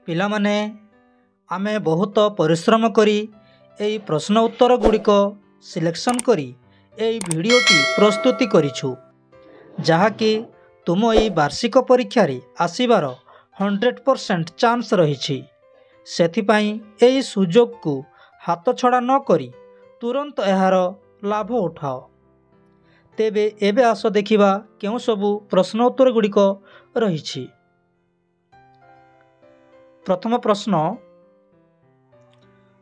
ପିଲାମାନେ ଆମେ ବହୁତ ପରିଶ୍ରମ କରି ଏହି ପ୍ରଶ୍ନ ଉତ୍ତର ଗୁଡ଼ିକ ସିଲେକ୍ସନ୍ କରି ଏହି ଭିଡ଼ିଓଟି ପ୍ରସ୍ତୁତି କରିଛୁ, ଯାହାକି ତୁମ ଏହି ବାର୍ଷିକ ପରୀକ୍ଷାରେ ଆସିବାର 100% ଚାନ୍ସ ରହିଛି। ସେଥିପାଇଁ ଏହି ସୁଯୋଗକୁ ହାତଛଡ଼ା ନ କରି ତୁରନ୍ତ ଏହାର ଲାଭ ଉଠାଅ। ତେବେ ଏବେ ଆସ ଦେଖିବା କେଉଁ ସବୁ ପ୍ରଶ୍ନ ଉତ୍ତର ଗୁଡ଼ିକ ରହିଛି। ପ୍ରଥମ ପ୍ରଶ୍ନ,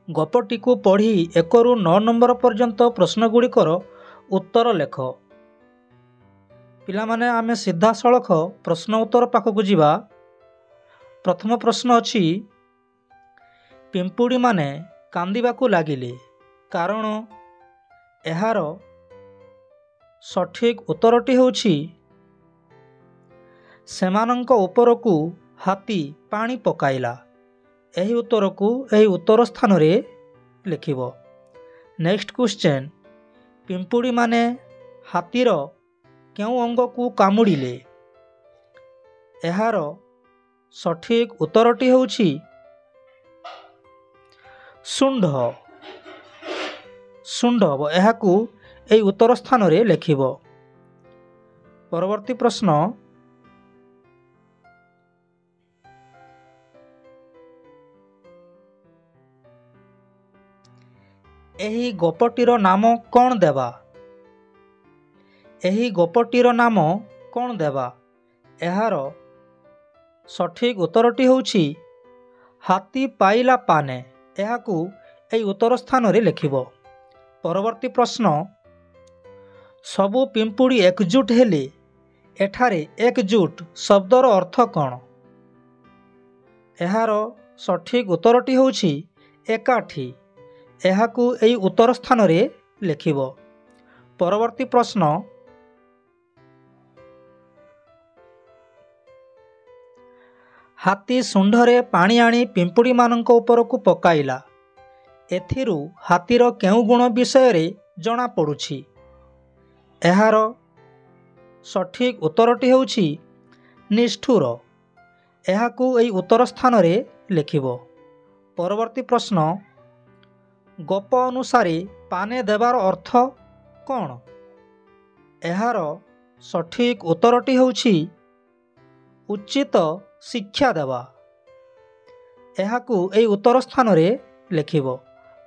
ଗପଟିକୁ ପଢ଼ି 1ରୁ 9 ନମ୍ବର ପର୍ଯ୍ୟନ୍ତ ପ୍ରଶ୍ନଗୁଡ଼ିକର ଉତ୍ତର ଲେଖ। ପିଲାମାନେ ଆମେ ସିଧାସଳଖ ପ୍ରଶ୍ନ ଉତ୍ତର ପାଖକୁ ଯିବା। ପ୍ରଥମ ପ୍ରଶ୍ନ ଅଛି, ପିମ୍ପୁଡ଼ିମାନେ କାନ୍ଦିବାକୁ ଲାଗିଲେ କାରଣ ଏହାର ସଠିକ୍ ଉତ୍ତରଟି ହେଉଛି ସେମାନଙ୍କ ଉପରକୁ ହାତୀ ପାଣି ପକାଇଲା। ଏହି ଉତ୍ତରକୁ ଏହି ଉତ୍ତର ସ୍ଥାନରେ ଲେଖିବ। ନେକ୍ସଟ କ୍ୱେଶ୍ଚନ୍, ପିମ୍ପୁଡ଼ିମାନେ ହାତୀର କେଉଁ ଅଙ୍ଗକୁ କାମୁଡ଼ିଲେ? ଏହାର ସଠିକ୍ ଉତ୍ତରଟି ହେଉଛି ଶୁଣ୍ଢ। ଏହାକୁ ଏହି ଉତ୍ତର ସ୍ଥାନରେ ଲେଖିବ। ପରବର୍ତ୍ତୀ ପ୍ରଶ୍ନ, ଏହି ଗପଟିର ନାମ କ'ଣ ଦେବା? ଏହି ଗପଟିର ନାମ କ'ଣ ଦେବା? ଏହାର ସଠିକ୍ ଉତ୍ତରଟି ହେଉଛି ହାତୀ ପାଇଲା ପାନେ। ଏହାକୁ ଏହି ଉତ୍ତର ସ୍ଥାନରେ ଲେଖିବ। ପରବର୍ତ୍ତୀ ପ୍ରଶ୍ନ, ସବୁ ପିମ୍ପୁଡ଼ି ଏକଜୁଟ ହେଲେ ଏଠାରେ ଏକଜୁଟ ଶବ୍ଦର ଅର୍ଥ କ'ଣ? ଏହାର ସଠିକ୍ ଉତ୍ତରଟି ହେଉଛି ଏକାଠି। ଏହାକୁ ଏହି ଉତ୍ତର ସ୍ଥାନରେ ଲେଖିବ। ପରବର୍ତ୍ତୀ ପ୍ରଶ୍ନ, ହାତୀ ଶୁଣ୍ଢରେ ପାଣି ଆଣି ପିମ୍ପୁଡ଼ିମାନଙ୍କ ଉପରକୁ ପକାଇଲା। ଏଥିରୁ ହାତୀର କେଉଁ ଗୁଣ ବିଷୟରେ ଜଣାପଡ଼ୁଛି? ଏହାର ସଠିକ୍ ଉତ୍ତରଟି ହେଉଛି ନିଷ୍ଠୁର। ଏହାକୁ ଏହି ଉତ୍ତର ସ୍ଥାନରେ ଲେଖିବ। ପରବର୍ତ୍ତୀ ପ୍ରଶ୍ନ, ଗପ ଅନୁସାରେ ପାନେ ଦେବାର ଅର୍ଥ କ'ଣ? ଏହାର ସଠିକ୍ ଉତ୍ତରଟି ହେଉଛି ଉଚିତ ଶିକ୍ଷା ଦେବା। ଏହାକୁ ଏହି ଉତ୍ତର ସ୍ଥାନରେ ଲେଖିବ।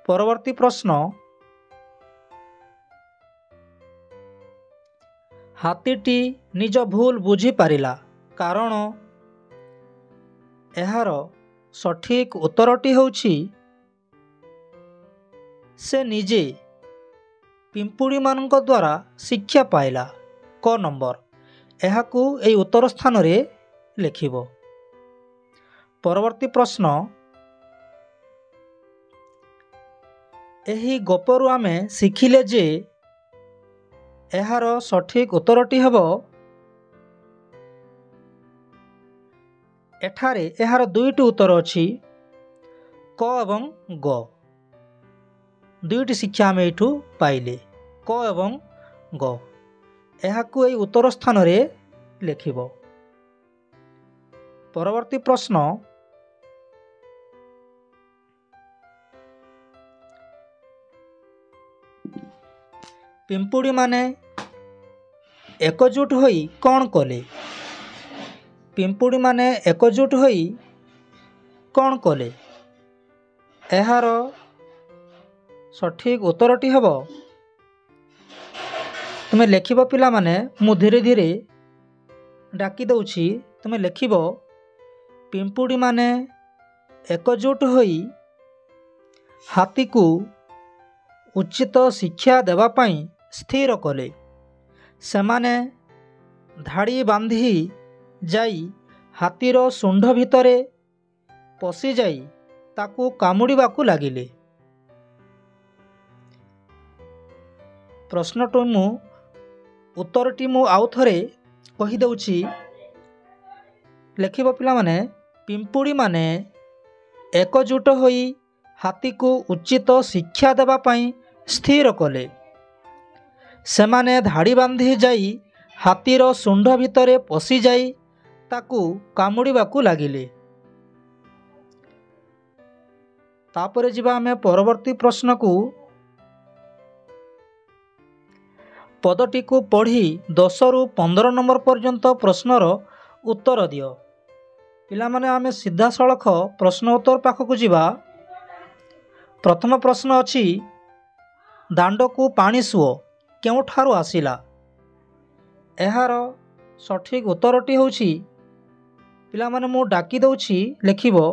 ପରବର୍ତ୍ତୀ ପ୍ରଶ୍ନ, ହାତୀଟି ନିଜ ଭୁଲ ବୁଝିପାରିଲା କାରଣ ଏହାର ସଠିକ୍ ଉତ୍ତରଟି ହେଉଛି ସେ ନିଜେ ପିମ୍ପୁଡ଼ିମାନଙ୍କ ଦ୍ୱାରା ଶିକ୍ଷା ପାଇଲା। କ ନମ୍ବର। ଏହାକୁ ଏହି ଉତ୍ତର ସ୍ଥାନରେ ଲେଖିବ। ପରବର୍ତ୍ତୀ ପ୍ରଶ୍ନ, ଏହି ଗପରୁ ଆମେ ଶିଖିଲେ ଯେ ଏହାର ସଠିକ୍ ଉତ୍ତରଟି ହେବ, ଏଠାରେ ଏହାର ଦୁଇଟି ଉତ୍ତର ଅଛି, କ ଏବଂ ଗ। ଦୁଇଟି ଶିକ୍ଷା ଆମେ ଏଇଠୁ ପାଇଲେ, କ ଏବଂ ଗ। ଏହାକୁ ଏହି ଉତ୍ତର ସ୍ଥାନରେ ଲେଖିବ। ପରବର୍ତ୍ତୀ ପ୍ରଶ୍ନ, ପିମ୍ପୁଡ଼ିମାନେ ଏକଜୁଟ ହୋଇ କ'ଣ କଲେ? ପିମ୍ପୁଡ଼ିମାନେ ଏକଜୁଟ ହୋଇ କ'ଣ କଲେ? ଏହାର ସଠିକ୍ ଉତ୍ତରଟି ହେବ, ତୁମେ ଲେଖିବ ପିଲାମାନେ, ମୁଁ ଧୀରେ ଧୀରେ ଡାକି ଦେଉଛି, ତୁମେ ଲେଖିବ, ପିମ୍ପୁଡ଼ିମାନେ ଏକଜୁଟ ହୋଇ ହାତୀକୁ ଉଚିତ ଶିକ୍ଷା ଦେବା ପାଇଁ ସ୍ଥିର କଲେ। ସେମାନେ ଧାଡ଼ି ବାନ୍ଧି ଯାଇ ହାତୀର ଶୁଣ୍ଢ ଭିତରେ ପଶିଯାଇ ତାକୁ କାମୁଡ଼ିବାକୁ ଲାଗିଲେ। ଉତ୍ତରଟି ମୁଁ ଆଉ ଥରେ କହିଦେଉଛି, ଲେଖିବ ପିଲାମାନେ, ପିମ୍ପୁଡ଼ିମାନେ ଏକଜୁଟ ହୋଇ ହାତୀକୁ ଉଚିତ ଶିକ୍ଷା ଦେବା ପାଇଁ ସ୍ଥିର କଲେ। ସେମାନେ ଧାଡ଼ି ବାନ୍ଧି ଯାଇ ହାତୀର ଶୁଣ୍ଢ ଭିତରେ ପଶିଯାଇ ତାକୁ କାମୁଡ଼ିବାକୁ ଲାଗିଲେ। तापरे जिबा आमे परवर्ती प्रश्न को। पदटी को पढ़ी 10 रु 15 नंबर पर्यंत प्रश्नर उत्तर दियो। पिला माने आमे सीधा सड़क प्रश्न उत्तर पाखक जिबा। प्रथम प्रश्न अछि दांड को पानी सुओ केउठारु आसिला। एहार सठिक उत्तरटी होछि पिला माने मु डाकी दउछि लेखिबो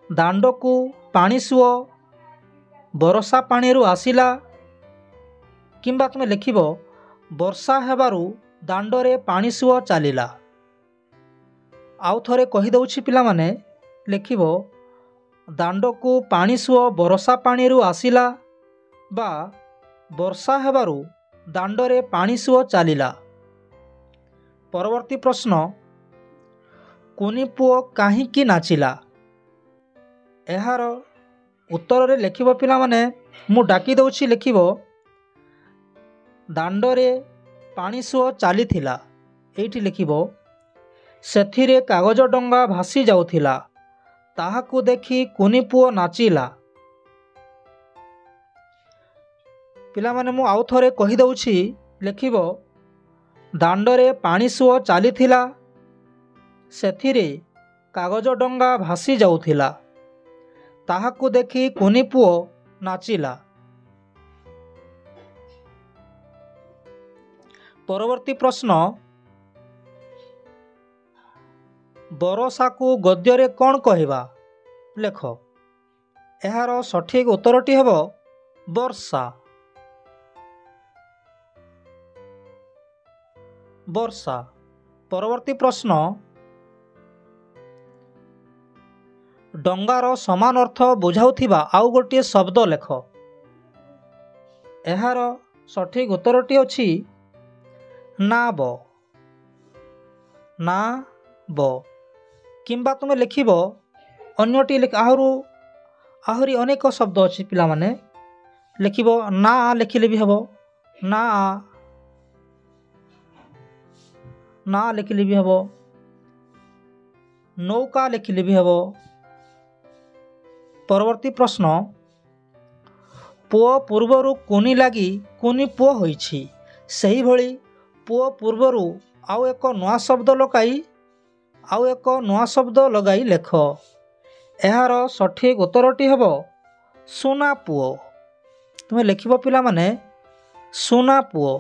दांड को पानी सुओ बरसा पानी रु आसिला किंबा तुमे लेखिबो वर्षा हेबारु दांडरे पानी सुओ चलिला। आउ थरे कहि दउछि पिला माने लेखिबो दांड को पानी सुओ बरसा पानी रु आसिला बा वर्षा हेबारु दांडरे पानी सुओ चलिला। परवर्ती प्रश्न कुनी पुओ काहींकी नाचिला। एहार उत्तर रे लेखिबो पिला माने मु डाकी दउछि लेखिबो दांडरे पानी सुओ चलिथिला। एठी लेखिबो सेथिरे कागज डंगा भासी जाउथिला ताहाकू देखि कुनी पुओ नाचिला। पिला माने मु आउ थरे कहि दउछि लेखिबो दांडरे पानी सुओ चलिथिला सेथिरे कागज डंगा भासी जाउथिला ताहाकू देखि कुनी पुओ नाचिला। परवर्ती प्रश्न बरसा को गद्ୟରେ कौन कहवा लेख। एहार सठिक उत्तरटी हेबो वर्षा। वर्षा। परवर्ती प्रश्न डंगार समान अर्थ बुझाउथिबा आउ गोटे शब्द लेख। एहार सठिक उत्तरटी अछि नाब। नाब किंबा तुमे लेखिबो अन्यटी आहुरी अनेक शब्द अछि पिला माने लेखिबो ना लेखिले भी हेबो ना ना लेखिले भी हेबो नौका लेखिले भी हेबो। परवर्ती प्रश्न पुओ पूर्वरु कुनी लागी कुनी पुओ होइछि सही भली पुओ पूर्वरु आउ एक नया शब्द लगाई लेख। एहार सठिक उत्तरटी हेबो सुना पुओ। तुमे लेखिबो पिला माने सुना पुओ।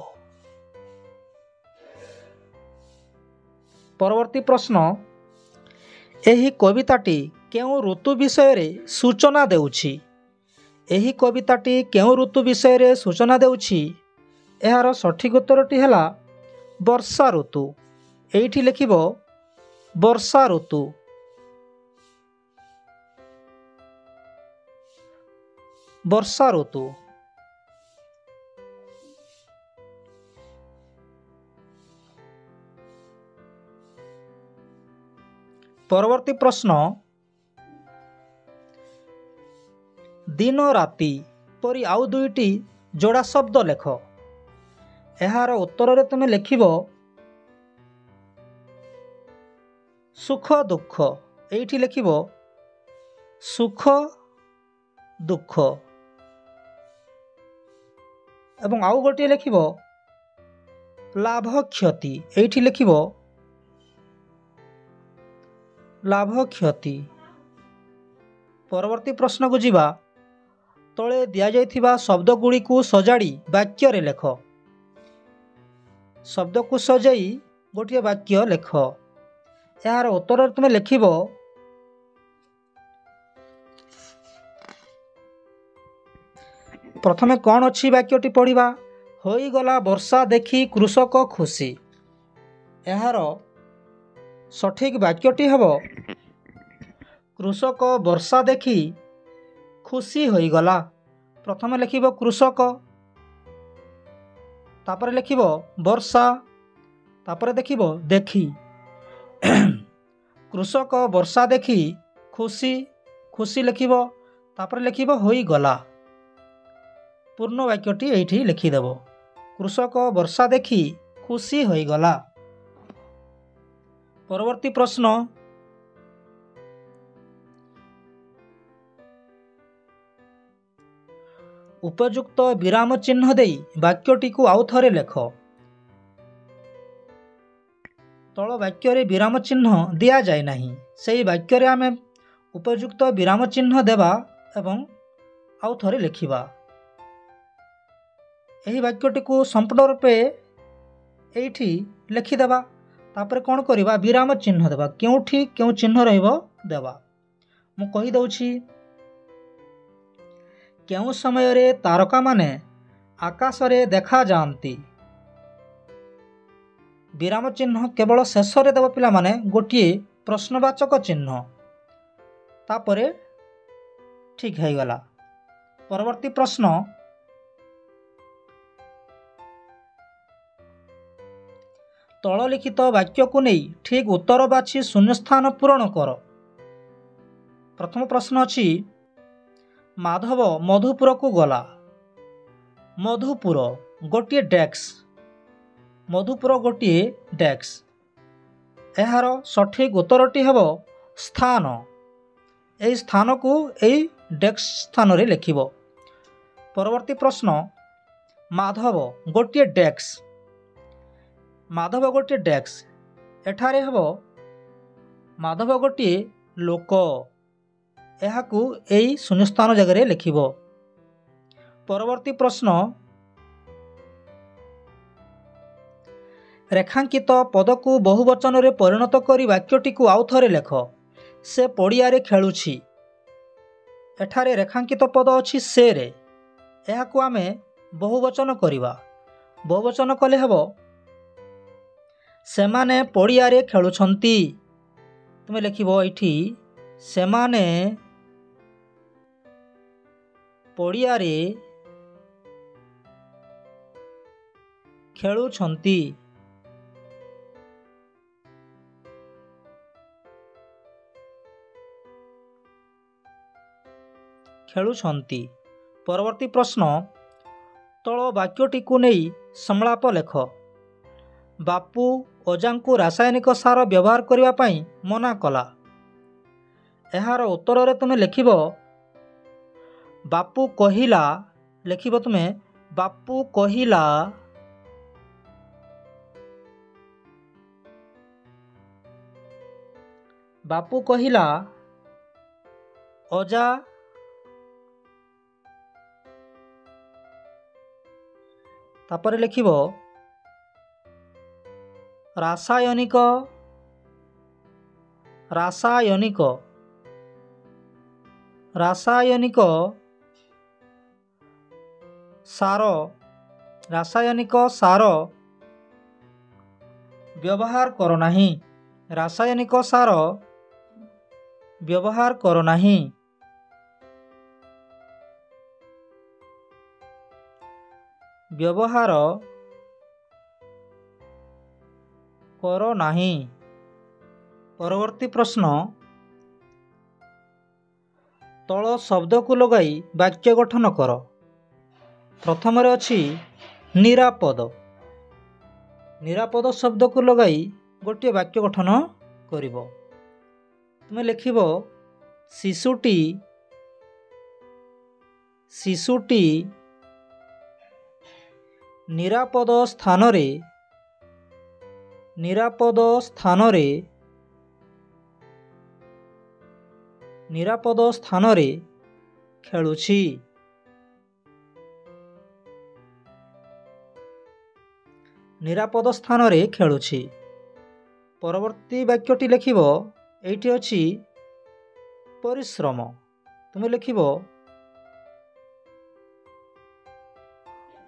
परवर्ती प्रश्न एही कविताटी केउ ऋतु विषय रे सूचना देउछि। एही कविताटी केउ ऋतु विषय रे सूचना देउछि। एहार सठिक उत्तरटी हेला वर्षा ऋतु। एठी लेखिबो वर्षा ऋतु। वर्षा ऋतु। परवर्ती प्रश्न दिन राति परी आउ दुईटी जोड़ा शब्द लेख। एहार उत्तर रे तुमे लेखिबो सुख दुख। एठी लेखिबो सुख दुख एवं आउ गोटे लेखिबो लाभ क्षति। एठी लेखिबो लाभ क्षति। परवर्ती प्रश्न को जिबा तले दिया जाइथिबा शब्द गुड़ी को सजाड़ी वाक्य रे लेख। शब्द को सजाई गोटे वाक्य लेख। यार उत्तर तुमे लेखिबो प्रथमे कौन अच्छी वाक्यटी पढ़िबा होई गला वर्षा देखी कृषक खुशी। यार सठिक वाक्यटी हेबो कृषक वर्षा देखी खुशी होई गला। प्रथमे लेखिबो कृषक तापर लेखिबो वर्षा तापर देखिबो देखी कृषक वर्षा देखी खुशी खुशी लेखिबो तापर लेखिबो होई गला। पूर्ण वाक्यटी एठी लिखिदेव कृषक वर्षा देखी खुशी होई गला। परवर्ती प्रश्न ଉପଯୁକ୍ତ ବିରାମ ଚିହ୍ନ ଦେଇ ବାକ୍ୟଟିକୁ ଆଉ ଥରେ ଲେଖ। ତଳ ବାକ୍ୟରେ ବିରାମ ଚିହ୍ନ ଦିଆଯାଇ ନାହିଁ, ସେହି ବାକ୍ୟରେ ଆମେ ଉପଯୁକ୍ତ ବିରାମ ଚିହ୍ନ ଦେବା ଏବଂ ଆଉ ଥରେ ଲେଖିବା। ଏହି ବାକ୍ୟଟିକୁ ସମ୍ପୂର୍ଣ୍ଣ ରୂପେ ଏଇଠି ଲେଖିଦେବା। ତାପରେ କ'ଣ କରିବା, ବିରାମ ଚିହ୍ନ ଦେବା। କେଉଁଠି କେଉଁ ଚିହ୍ନ ରହିବ ଦେବା। ମୁଁ କହିଦେଉଛି, କେଉଁ ସମୟରେ ତାରକାମାନେ ଆକାଶରେ ଦେଖାଯାଆନ୍ତି। ବିରାମ ଚିହ୍ନ କେବଳ ଶେଷରେ ଦେବ ପିଲାମାନେ, ଗୋଟିଏ ପ୍ରଶ୍ନବାଚକ ଚିହ୍ନ। ତାପରେ ଠିକ୍ ହେଇଗଲା। ପରବର୍ତ୍ତୀ ପ୍ରଶ୍ନ, ତଳ ଲିଖିତ ବାକ୍ୟକୁ ନେଇ ଠିକ୍ ଉତ୍ତର ବାଛି ଶୂନ୍ୟସ୍ଥାନ ପୂରଣ କର। ପ୍ରଥମ ପ୍ରଶ୍ନ ଅଛି, ମାଧବ ମଧୁପୁରକୁ ଗଲା। ମଧୁପୁର ଗୋଟିଏ ଡେସ୍କ। ମଧୁପୁର ଗୋଟିଏ ଡେସ୍କ। ଏହାର ସଠିକ୍ ଉତ୍ତରଟି ହେବ ସ୍ଥାନ। ଏହି ସ୍ଥାନକୁ ଏହି ଡେସ୍କ ସ୍ଥାନରେ ଲେଖିବ। ପରବର୍ତ୍ତୀ ପ୍ରଶ୍ନ, ମାଧବ ଗୋଟିଏ ଡେସ୍କ। ମାଧବ ଗୋଟିଏ ଡେସ୍କ। ଏଠାରେ ହେବ ମାଧବ ଗୋଟିଏ ଲୋକ। ଏହାକୁ ଏହି ଶୂନ୍ୟସ୍ଥାନ ଜାଗାରେ ଲେଖିବ। ପରବର୍ତ୍ତୀ ପ୍ରଶ୍ନ, ରେଖାଙ୍କିତ ପଦକୁ ବହୁବଚନରେ ପରିଣତ କରି ବାକ୍ୟଟିକୁ ଆଉ ଥରେ ଲେଖ। ସେ ପଡ଼ିଆରେ ଖେଳୁଛି। ଏଠାରେ ରେଖାଙ୍କିତ ପଦ ଅଛି ସେରେ। ଏହାକୁ ଆମେ ବହୁବଚନ କରିବା। ବହୁବଚନ କଲେ ହେବ, ସେମାନେ ପଡ଼ିଆରେ ଖେଳୁଛନ୍ତି। ତୁମେ ଲେଖିବ ଏଇଠି, ସେମାନେ ପଡ଼ିଆରେ ଖେଳୁଛନ୍ତି। ଖେଳୁଛନ୍ତି। ପରବର୍ତ୍ତୀ ପ୍ରଶ୍ନ, ତଳ ବାକ୍ୟଟିକୁ ନେଇ ସଂଳାପ ଲେଖ। ବାପୁ ଅଜାଙ୍କୁ ରାସାୟନିକ ସାର ବ୍ୟବହାର କରିବା ପାଇଁ ମନା କଲା। ଏହାର ଉତ୍ତରରେ ତୁମେ ଲେଖିବ, ବାପୁ କହିଲା। ଲେଖିବ ତୁମେ, ବାପୁ କହିଲା ବାପୁ କହିଲା ଅଜା ତାପରେ ଲେଖିବ ରାସାୟନିକ ରାସାୟନିକ ରାସାୟନିକ ସାର ରାସାୟନିକ ସାର ବ୍ୟବହାର କର ନାହିଁ। ରାସାୟନିକ ସାର ବ୍ୟବହାର କର ନାହିଁ। ବ୍ୟବହାର କର ନାହିଁ। ପରବର୍ତ୍ତୀ ପ୍ରଶ୍ନ, ତଳ ଶବ୍ଦକୁ ଲଗାଇ ବାକ୍ୟ ଗଠନ କର। ପ୍ରଥମରେ ଅଛି ନିରାପଦ। ନିରାପଦ ଶବ୍ଦକୁ ଲଗାଇ ଗୋଟିଏ ବାକ୍ୟ ଗଠନ କରିବ। ତୁମେ ଲେଖିବ, ଶିଶୁଟି ଶିଶୁଟି ନିରାପଦ ସ୍ଥାନରେ ନିରାପଦ ସ୍ଥାନରେ ନିରାପଦ ସ୍ଥାନରେ ଖେଳୁଛି। ନିରାପଦ ସ୍ଥାନରେ ଖେଳୁଛି। ପରବର୍ତ୍ତୀ ବାକ୍ୟଟି ଲେଖିବ, ଏଇଠି ଅଛି ପରିଶ୍ରମ। ତୁମେ ଲେଖିବ,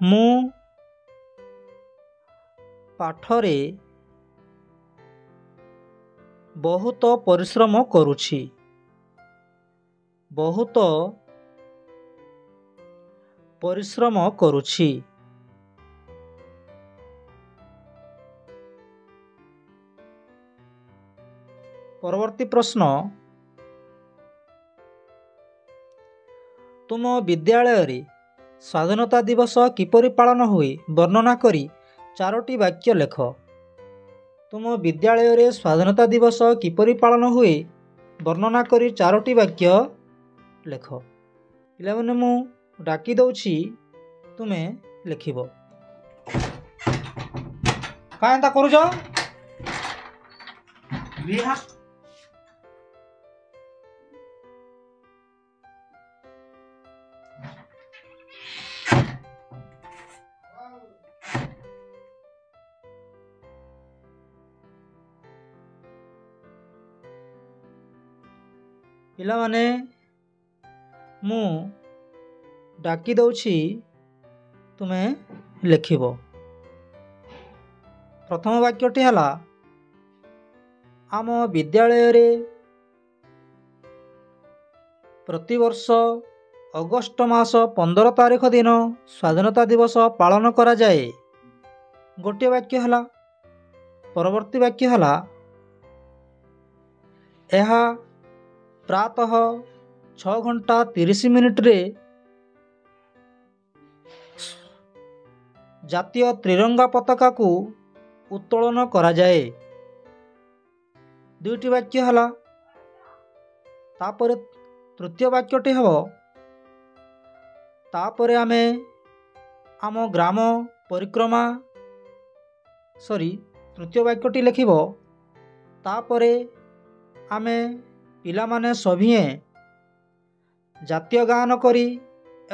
ମୁଁ ପାଠରେ ବହୁତ ପରିଶ୍ରମ କରୁଛି। ବହୁତ ପରିଶ୍ରମ କରୁଛି। ପରବର୍ତ୍ତୀ ପ୍ରଶ୍ନ, ତୁମ ବିଦ୍ୟାଳୟରେ ସ୍ୱାଧୀନତା ଦିବସ କିପରି ପାଳନ ହୁଏ ବର୍ଣ୍ଣନା କରି 4ଟି ବାକ୍ୟ ଲେଖ। ତୁମ ବିଦ୍ୟାଳୟରେ ସ୍ୱାଧୀନତା ଦିବସ କିପରି ପାଳନ ହୁଏ ବର୍ଣ୍ଣନା କରି 4ଟି ବାକ୍ୟ ଲେଖ। ପିଲାମାନେ, ମୁଁ ଡାକି ଦେଉଛି ତୁମେ ଲେଖିବ। କାଁ ଏନ୍ତା କରୁଛ? ପିଲାମାନେ, ମୁଁ ଡାକି ଦେଉଛି ତୁମେ ଲେଖିବ। ପ୍ରଥମ ବାକ୍ୟଟି ହେଲା, ଆମ ବିଦ୍ୟାଳୟରେ ପ୍ରତିବର୍ଷ ଅଗଷ୍ଟ ମାସ 15 ତାରିଖ ଦିନ ସ୍ୱାଧୀନତା ଦିବସ ପାଳନ କରାଯାଏ। ଗୋଟିଏ ବାକ୍ୟ ହେଲା। ପରବର୍ତ୍ତୀ ବାକ୍ୟ ହେଲା, ଏହା ପ୍ରାତଃ 6:30 ଜାତୀୟ ତ୍ରିରଙ୍ଗା ପତାକାକୁ ଉତ୍ତୋଳନ କରାଯାଏ। ଦୁଇଟି ବାକ୍ୟ ହେଲା। ତାପରେ ତୃତୀୟ ବାକ୍ୟଟି ହେବ, ତାପରେ ଆମେ ଆମ ଗ୍ରାମ ପରିକ୍ରମା ତୃତୀୟ ବାକ୍ୟଟି ଲେଖିବ, ତାପରେ ଆମେ ପିଲାମାନେ ସଭିଏଁ ଜାତୀୟ ଗାନ କରି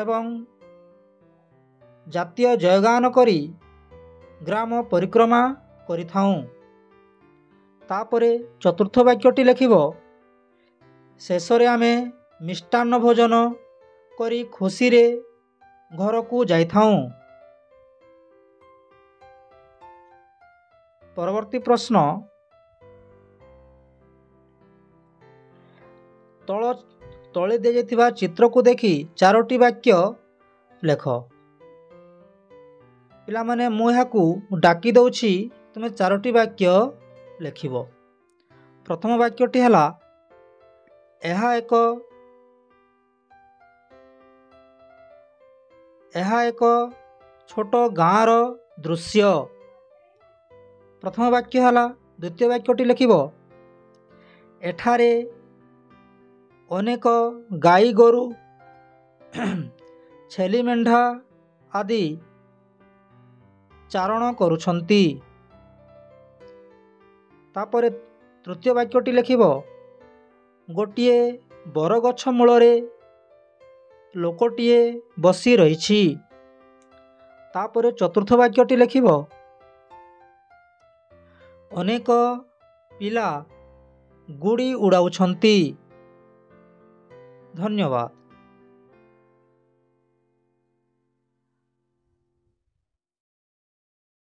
ଏବଂ ଜାତୀୟ ଜୟଗାନ କରି ଗ୍ରାମ ପରିକ୍ରମା କରିଥାଉଁ। ତାପରେ ଚତୁର୍ଥ ବାକ୍ୟଟି ଲେଖିବ, ଶେଷରେ ଆମେ ମିଷ୍ଟାନ୍ନ ଭୋଜନ କରି ଖୁସିରେ ଘରକୁ ଯାଇଥାଉଁ। ପରବର୍ତ୍ତୀ ପ୍ରଶ୍ନ, ତଳେ ଦିଆଯାଇଥିବା ଚିତ୍ରକୁ ଦେଖି 4ଟି ବାକ୍ୟ ଲେଖ। ପିଲାମାନେ, ମୁଁ ଏହାକୁ ଡାକି ଦେଉଛି, ତୁମେ 4ଟି ବାକ୍ୟ ଲେଖିବ। ପ୍ରଥମ ବାକ୍ୟଟି ହେଲା, ଏହା ଏକ ଛୋଟ ଗାଁର ଦୃଶ୍ୟ। ପ୍ରଥମ ବାକ୍ୟ ହେଲା। ଦ୍ୱିତୀୟ ବାକ୍ୟଟି ଲେଖିବ, ଏଠାରେ ଅନେକ ଗାଈ ଗୋରୁ ଛେଳି ମେଣ୍ଢା ଆଦି ଚାରଣ କରୁଛନ୍ତି। ତାପରେ ତୃତୀୟ ବାକ୍ୟଟି ଲେଖିବ, ଗୋଟିଏ ବରଗଛ ମୂଳରେ ଲୋକଟିଏ ବସି ରହିଛି। ତାପରେ ଚତୁର୍ଥ ବାକ୍ୟଟି ଲେଖିବ, ଅନେକ ପିଲା ଗୁଡ଼ି ଉଡ଼ାଉଛନ୍ତି। ଧନ୍ୟବାଦ।